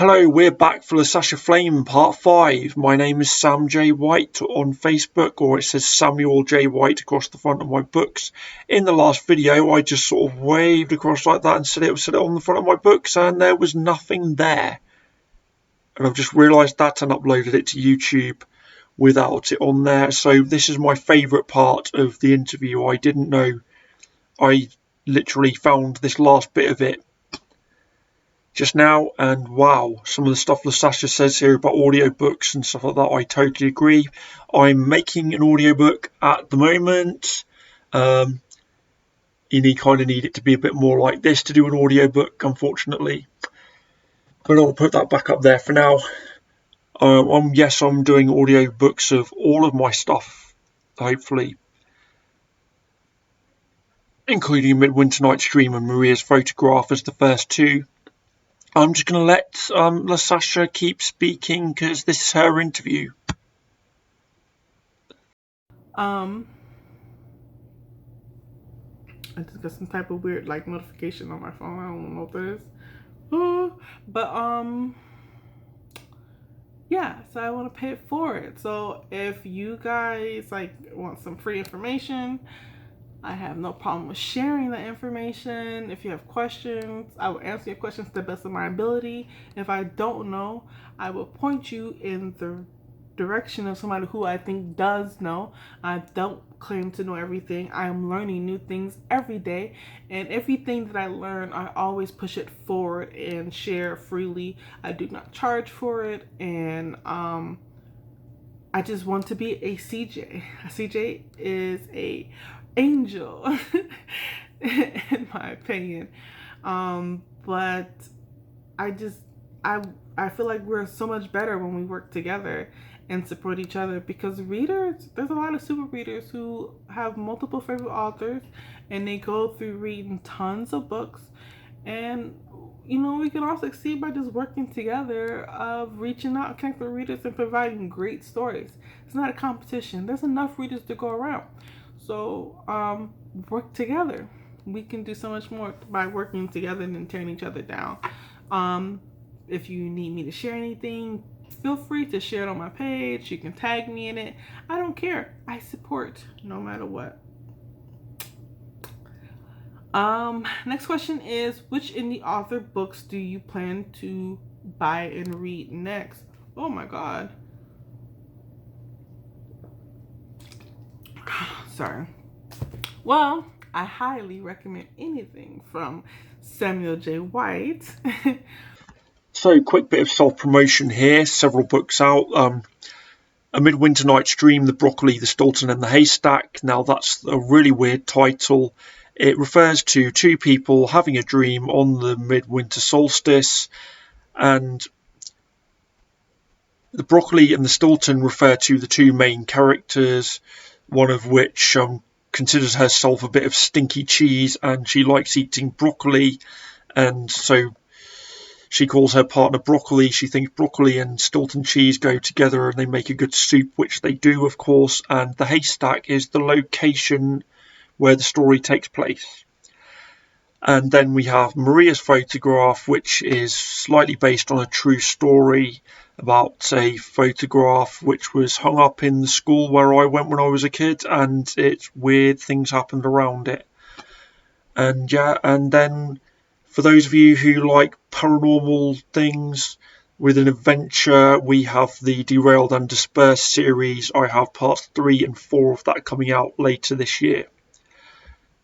Hello, we're back for Lasasha Flame Part 5. My name is Sam J. White on Facebook, or it says Samuel J. White across the front of my books. In the last video, I just sort of waved across like that and said it on the front of my books, and there was nothing there. And I've just realised that and uploaded it to YouTube without it on there. So this is my favourite part of the interview. I didn't know. I literally found this last bit of it just now, and wow, some of the stuff Lasasha says here about audiobooks and stuff like that, I totally agree. I'm making an audiobook at the moment. You kind of need it to be a bit more like this to do an audiobook, unfortunately. But I'll put that back up there for now. I'm doing audiobooks of all of my stuff, hopefully, including Midwinter Night's Dream and Maria's Photograph as the first two. I'm just going to let Lasasha keep speaking because this is her interview. I just got some type of weird notification on my phone. I don't know what that is. Yeah, so I want to pay it forward. So if you guys want some free information, I have no problem with sharing that information. If you have questions, I will answer your questions to the best of my ability. If I don't know, I will point you in the direction of somebody who I think does know. I don't claim to know everything. I am learning new things every day, and everything that I learn, I always push it forward and share freely. I do not charge for it, and I just want to be a CJ. A CJ is a angel, in my opinion. But I just I feel like we're so much better when we work together and support each other, because there's a lot of super readers who have multiple favorite authors and they go through reading tons of books, and we can all succeed by just working together, of reaching out, connecting with readers, and providing great stories. It's not a competition. There's enough readers to go around. So work together. We can do so much more by working together than tearing each other down. If you need me to share anything, feel free to share it on my page. You can tag me in it. I don't care. I support no matter what. Next question is, which indie author books do you plan to buy and read next? Oh my god. Sorry. Well, I highly recommend anything from Samuel J. White. So, quick bit of self-promotion here. Several books out. A Midwinter Night's Dream, The Broccoli, The Stilton and the Haystack. Now that's a really weird title. It refers to two people having a dream on the midwinter solstice, and the Broccoli and the Stilton refer to the two main characters, one of which considers herself a bit of stinky cheese, and she likes eating broccoli, and so she calls her partner Broccoli. She thinks broccoli and Stilton cheese go together and they make a good soup, which they do, of course. And the haystack is the location where the story takes place. And then we have Maria's Photograph, which is slightly based on a true story about a photograph which was hung up in the school where I went when I was a kid, and it's weird things happened around it. And then for those of you who like paranormal things with an adventure, we have the Derailed and Dispersed series. I have parts 3 and 4 of that coming out later this year.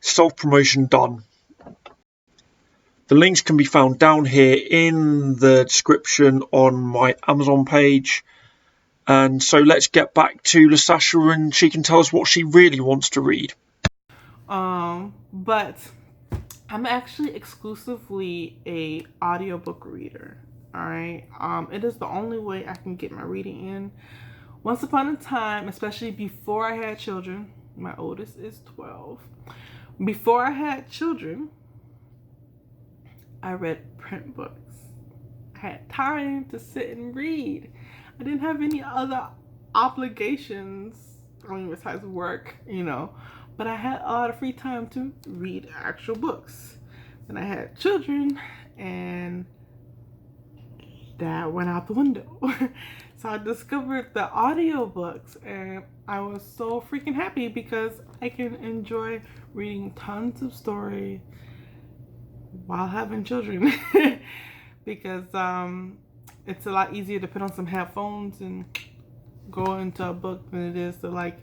Self-promotion done. The links can be found down here in the description on my Amazon page. And so let's get back to Lasasha, and she can tell us what she really wants to read. But I'm actually exclusively a audiobook reader. All right. It is the only way I can get my reading in. Once upon a time, especially before I had children, my oldest is 12. Before I had children, I read print books. I had time to sit and read. I didn't have any other obligations, besides work, but I had a lot of free time to read actual books. Then I had children, and that went out the window. So I discovered the audiobooks, and I was so freaking happy because I can enjoy reading tons of stories while having children. Because it's a lot easier to put on some headphones and go into a book than it is to like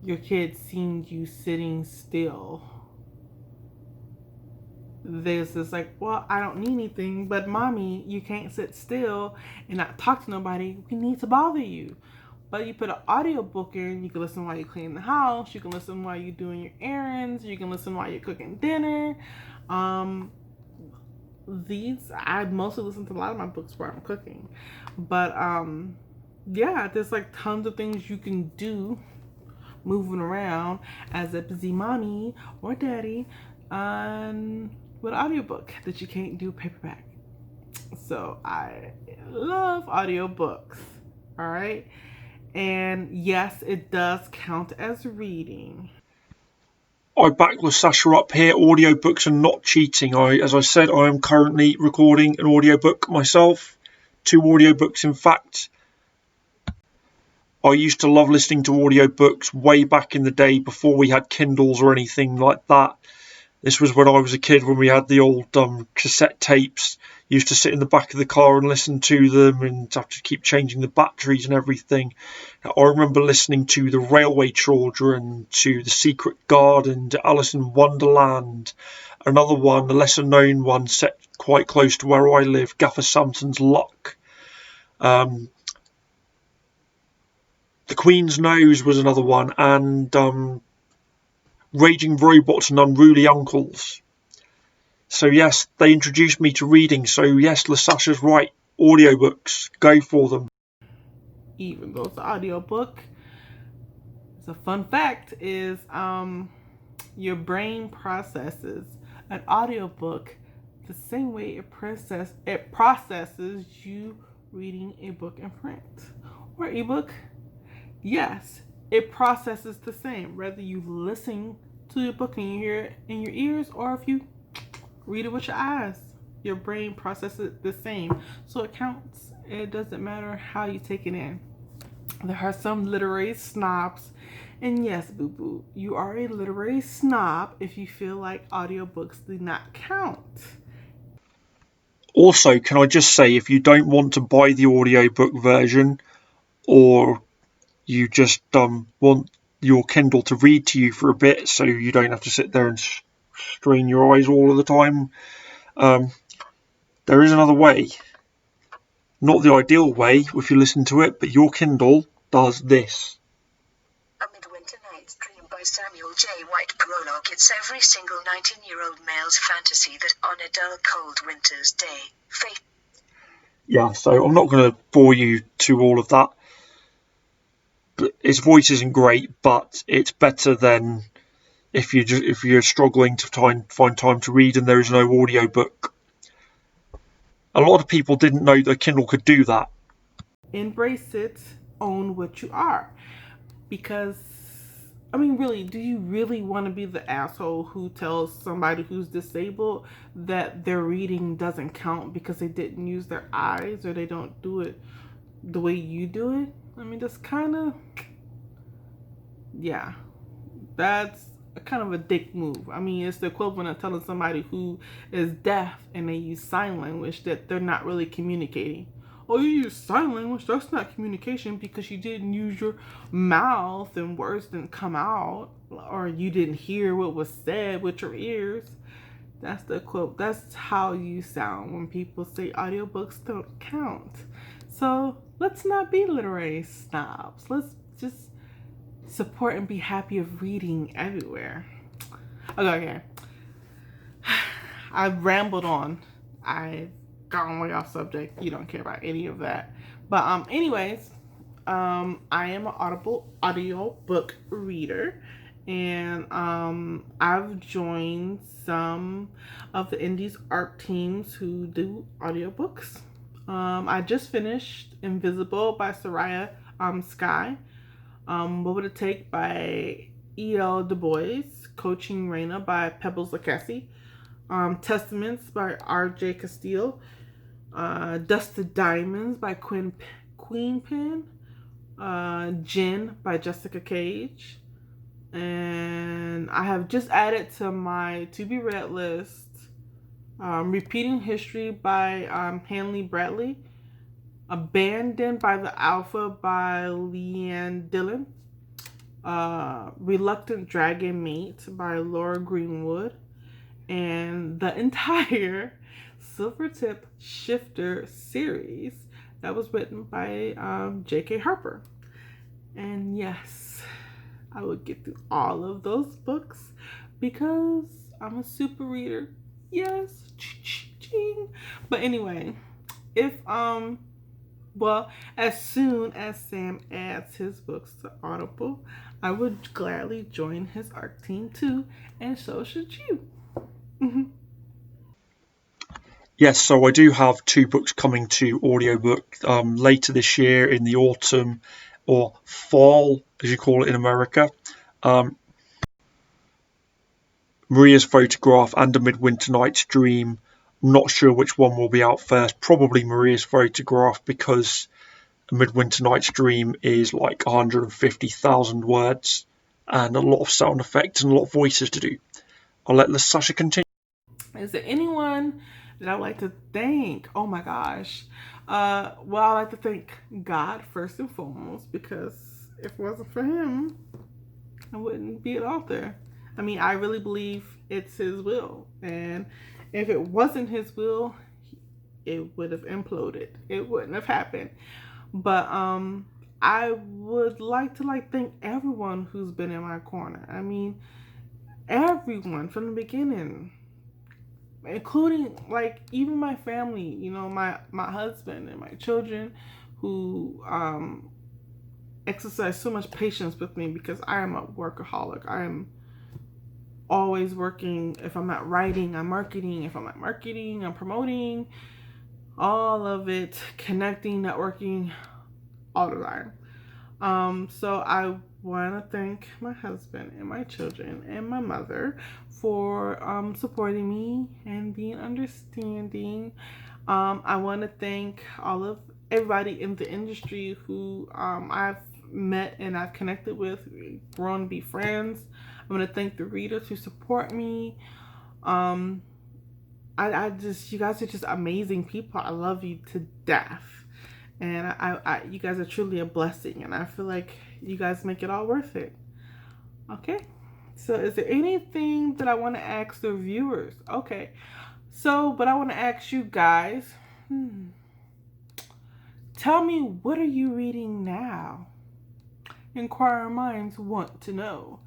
your kid seeing you sitting still. There's this like, well, I don't need anything, but mommy, you can't sit still and not talk to nobody. We need to bother you. But you put an audiobook in, you can listen while you clean the house, you can listen while you're doing your errands, you can listen while you're cooking dinner. I mostly listen to a lot of my books while I'm cooking. But yeah, there's like tons of things you can do moving around as a busy mommy or daddy on with an audiobook that you can't do paperback. So I love audiobooks. All right. And yes, it does count as reading. I back Lasasha up here. Audiobooks are not cheating. As I said, I am currently recording an audiobook myself. 2 audiobooks, in fact. I used to love listening to audiobooks way back in the day before we had Kindles or anything like that. This was when I was a kid, when we had the old cassette tapes. Used to sit in the back of the car and listen to them and have to keep changing the batteries and everything. I remember listening to The Railway Children, to The Secret Garden, to Alice in Wonderland. Another one, a lesser known one, set quite close to where I live, Gaffer Samson's Luck. The Queen's Nose was another one, and Raging Robots and Unruly Uncles. So yes, they introduced me to reading. So yes, Lasasha's right. Audiobooks, go for them. Even though it's an audiobook, it's a fun fact is your brain processes an audiobook the same way it processes you reading a book in print or ebook. Yes, it processes the same whether you listen to your book and you hear it in your ears or if you read it with your eyes. Your brain processes it the same, so it counts. It doesn't matter how you take it in. There are some literary snobs, and yes, boo boo, you are a literary snob if you feel like audiobooks do not count. Also, can I just say, if you don't want to buy the audiobook version, or you just want your Kindle to read to you for a bit so you don't have to sit there and strain your eyes all of the time, there is another way. Not the ideal way if you listen to it, but your Kindle does this. A Midwinter Night's Dream by Samuel J. White prologue. It's every single 19-year-old male's fantasy that on a dull, cold winter's day, fate. Yeah, so I'm not going to bore you to all of that. But his voice isn't great, but it's better than if you're struggling to find time to read and there is no audiobook. A lot of people didn't know that Kindle could do that. Embrace it, own what you are. Because, I mean, really, do you really want to be the asshole who tells somebody who's disabled that their reading doesn't count because they didn't use their eyes or they don't do it the way you do it? I mean, that's kind of, yeah, that's kind of a dick move. I mean, it's the equivalent of telling somebody who is deaf and they use sign language that they're not really communicating. Oh, you use sign language? That's not communication because you didn't use your mouth and words didn't come out, or you didn't hear what was said with your ears. That's the quote. That's how you sound when people say audiobooks don't count. So let's not be literary snobs. Let's just support and be happy of reading everywhere. Okay. I've rambled on. I've gone way off subject. You don't care about any of that. But anyways, I am an audio book reader, and I've joined some of the Indies art teams who do audiobooks. I just finished Invisible by Soraya Sky. What Would It Take by E.L. Du Bois, Coaching Reina by Pebbles Lacassie, Testaments by R.J. Castile, Dusted Diamonds by Queen Pen. Gin by Jessica Cage. And I have just added to my to be read list Repeating History by Hanley Bradley. Abandoned by the Alpha by Leanne Dillon. Reluctant Dragon Mate by Laura Greenwood. And the entire Silvertip Shifter series that was written by J.K. Harper. And yes, I would get through all of those books because I'm a super reader. Yes, ching. But anyway, if well, as soon as Sam adds his books to Audible, I would gladly join his ARC team too, and so should you. Yes, so I do have 2 books coming to audiobook later this year in the autumn or fall, as you call it in America. Maria's Photograph and A Midwinter Night's Dream. I'm not sure which one will be out first. Probably Maria's Photograph, because A Midwinter Night's Dream is like 150,000 words and a lot of sound effects and a lot of voices to do. I'll let Lasasha continue. Is there anyone that I'd like to thank? Oh my gosh. Well, I'd like to thank God first and foremost, because if it wasn't for him, I wouldn't be an author. I mean, I really believe it's his will. And if it wasn't his will, it would have imploded. It wouldn't have happened. But I would like to thank everyone who's been in my corner. I mean, everyone from the beginning, including even my family, my husband and my children, who exercise so much patience with me because I am a workaholic. I am always working. If I'm not writing, I'm marketing. If I'm not marketing, I'm promoting. All of it, connecting, networking, all the time. So I want to thank my husband and my children and my mother for supporting me and being understanding. I want to thank everybody in the industry who I've met and I've connected with, grown to be friends. I want to thank the readers who support me. You guys are just amazing people. I love you to death. And you guys are truly a blessing. And I feel like you guys make it all worth it. Okay. So is there anything that I want to ask the viewers? Okay. But I want to ask you guys, tell me, what are you reading now? Inquiring minds want to know.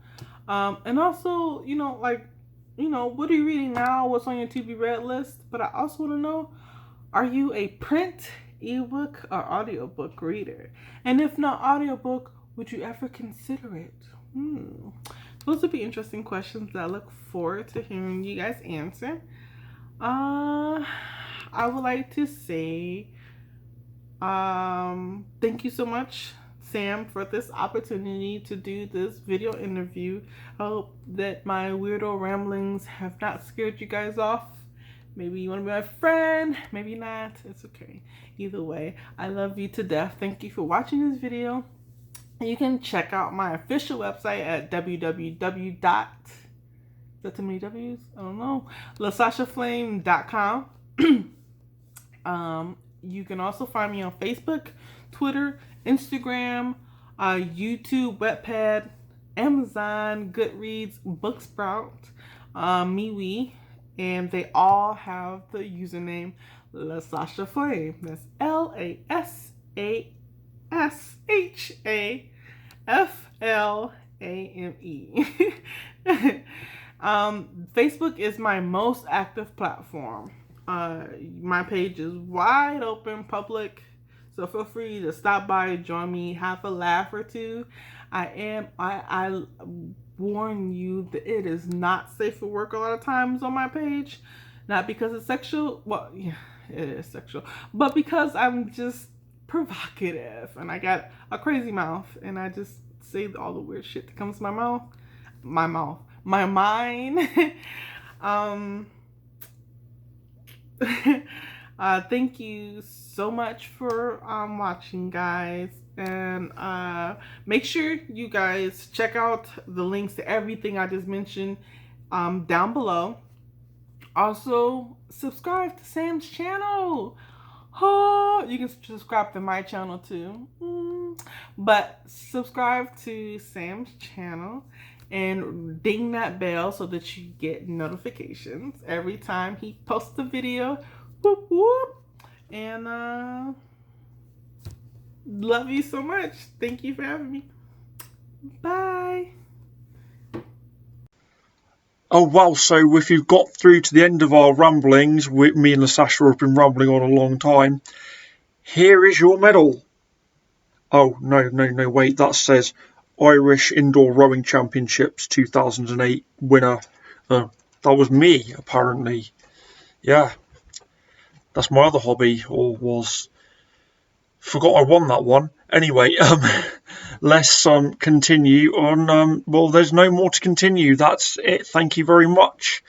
And also, what are you reading now? What's on your to be read list? But I also want to know, are you a print, ebook, or audiobook reader? And if not audiobook, would you ever consider it? Those would be interesting questions that I look forward to hearing you guys answer. I would like to say thank you so much, Sam, for this opportunity to do this video interview. I hope that my weirdo ramblings have not scared you guys off. Maybe you want to be my friend, maybe not. It's okay. Either way, I love you to death. Thank you for watching this video. You can check out my official website at www. Is that too many W's? I don't know. LasashaFlame.com. You can also find me on Facebook, Twitter, Instagram, YouTube, Wattpad, Amazon, Goodreads, Booksprout, MeWe, and they all have the username Lasasha Flame. That's LASASHAFLAME. Facebook is my most active platform. My page is wide open, public, so feel free to stop by, join me, have a laugh or two. I warn you that it is not safe for work a lot of times on my page. Not because it's sexual. Well, yeah, it is sexual. But because I'm just provocative and I got a crazy mouth and I just say all the weird shit that comes to my mouth. My mind. Thank you so much for watching, guys. And make sure you guys check out the links to everything I just mentioned down below. Also, subscribe to Sam's channel. Oh, you can subscribe to my channel too. But subscribe to Sam's channel and ding that bell so that you get notifications every time he posts a video. Whoop whoop. And love you so much. Thank you for having me. Bye. Oh wow, so if you've got through to the end of our ramblings, me and Lasasha have been rambling on a long time, here is your medal. Oh, no, wait, that says Irish Indoor Rowing Championships 2008 winner. That was me, apparently. Yeah, that's my other hobby, or was. Forgot I won that one. Anyway, let's continue on. Well, there's no more to continue. That's it. Thank you very much.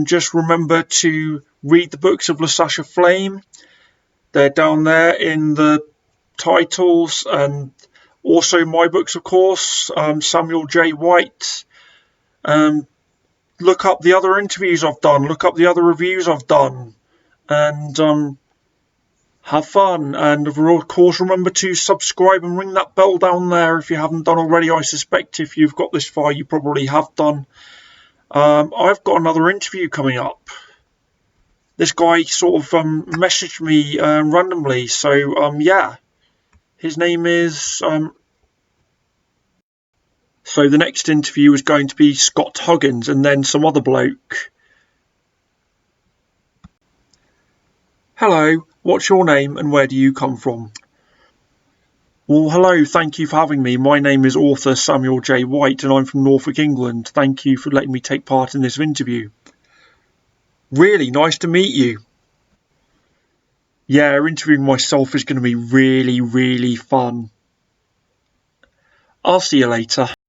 Just remember to read the books of Lasasha Flame. They're down there in the titles, and also my books, of course. Samuel J. White. Look up the other interviews I've done. Look up the other reviews I've done, and have fun. And of course, remember to subscribe and ring that bell down there if you haven't done already. I suspect if you've got this far, you probably have done. I've got another interview coming up. This guy sort of messaged me randomly, so yeah, his name is so the next interview is going to be Scott Huggins, and then some other bloke. Hello, what's your name and where do you come from? Well, hello, thank you for having me. My name is author Samuel J. White and I'm from Norfolk, England. Thank you for letting me take part in this interview. Really nice to meet you. Yeah, interviewing myself is going to be really, really fun. I'll see you later.